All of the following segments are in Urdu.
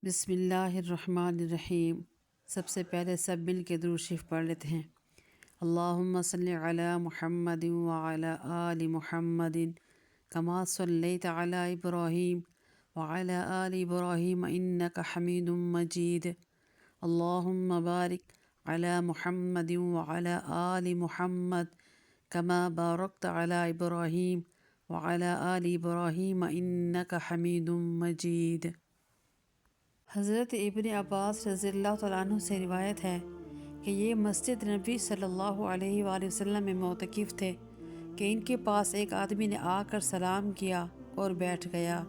بسم اللہ الرحمن الرحیم۔ سب سے پہلے سب مل کے درود شریف پڑھ لیتے ہیں۔ اللہم صلی علی محمد وعلی آل محمد کما صلیت علی ابراہیم وعلی آل ابراہیم انک حمید مجید۔ اللہم بارک علی محمد وعلی آل محمد کما بارکت علی ابراہیم وعلی آل ابراہیم انک حمید مجید۔ حضرت ابن عباس رضی اللہ تعالیٰ عنہ سے روایت ہے کہ یہ مسجد نبی صلی اللہ علیہ وآلہ وسلم میں معتکف تھے کہ ان کے پاس ایک آدمی نے آ کر سلام کیا اور بیٹھ گیا۔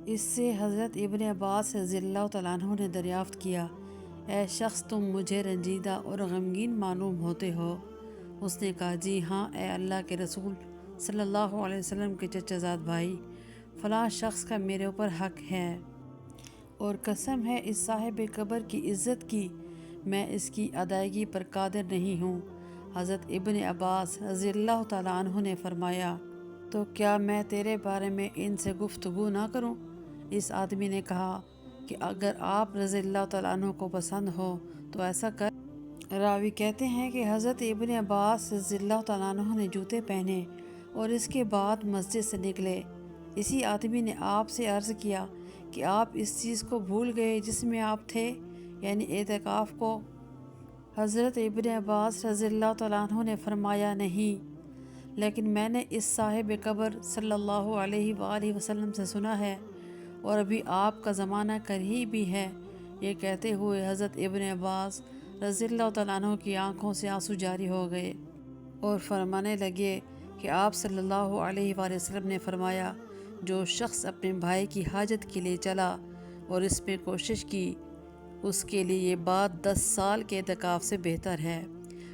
اس سے حضرت ابن عباس رضی اللہ تعالیٰ عنہ نے دریافت کیا، اے شخص تم مجھے رنجیدہ اور غمگین معلوم ہوتے ہو؟ اس نے کہا، جی ہاں اے اللہ کے رسول صلی اللہ علیہ وسلم کے چچا زاد بھائی، فلاں شخص کا میرے اوپر حق ہے، اور قسم ہے اس صاحب قبر کی عزت کی، میں اس کی ادائیگی پر قادر نہیں ہوں۔ حضرت ابن عباس رضی اللہ تعالیٰ عنہ نے فرمایا، تو کیا میں تیرے بارے میں ان سے گفتگو نہ کروں؟ اس آدمی نے کہا کہ اگر آپ رضی اللہ تعالیٰ عنہ کو پسند ہو تو ایسا کر۔ راوی کہتے ہیں کہ حضرت ابن عباس رضی اللہ تعالیٰ عنہ نے جوتے پہنے اور اس کے بعد مسجد سے نکلے۔ اسی آدمی نے آپ سے عرض کیا کہ آپ اس چیز کو بھول گئے جس میں آپ تھے، یعنی اعتکاف کو؟ حضرت ابن عباس رضی اللہ تعالیٰ عنہ نے فرمایا، نہیں، لیکن میں نے اس صاحب قبر صلی اللہ علیہ وآلہ وسلم سے سنا ہے، اور ابھی آپ کا زمانہ قریب بھی ہے۔ یہ کہتے ہوئے حضرت ابن عباس رضی اللہ تعالیٰ عنہ کی آنکھوں سے آنسو جاری ہو گئے اور فرمانے لگے کہ آپ صلی اللہ علیہ وآلہ وسلم نے فرمایا، جو شخص اپنے بھائی کی حاجت کے لیے چلا اور اس میں کوشش کی، اس کے لیے یہ بات 10 سال کے اعتکاف سے بہتر ہے،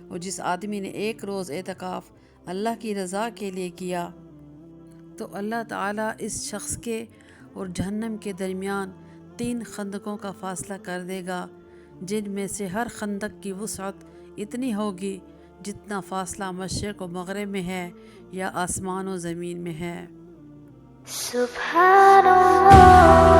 اور جس آدمی نے ایک روز اعتکاف اللہ کی رضا کے لیے کیا تو اللہ تعالیٰ اس شخص کے اور جہنم کے درمیان 3 خندقوں کا فاصلہ کر دے گا، جن میں سے ہر خندق کی وسعت اتنی ہوگی جتنا فاصلہ مشرق و مغرب میں ہے یا آسمان و زمین میں ہے۔ سبحان اللہ۔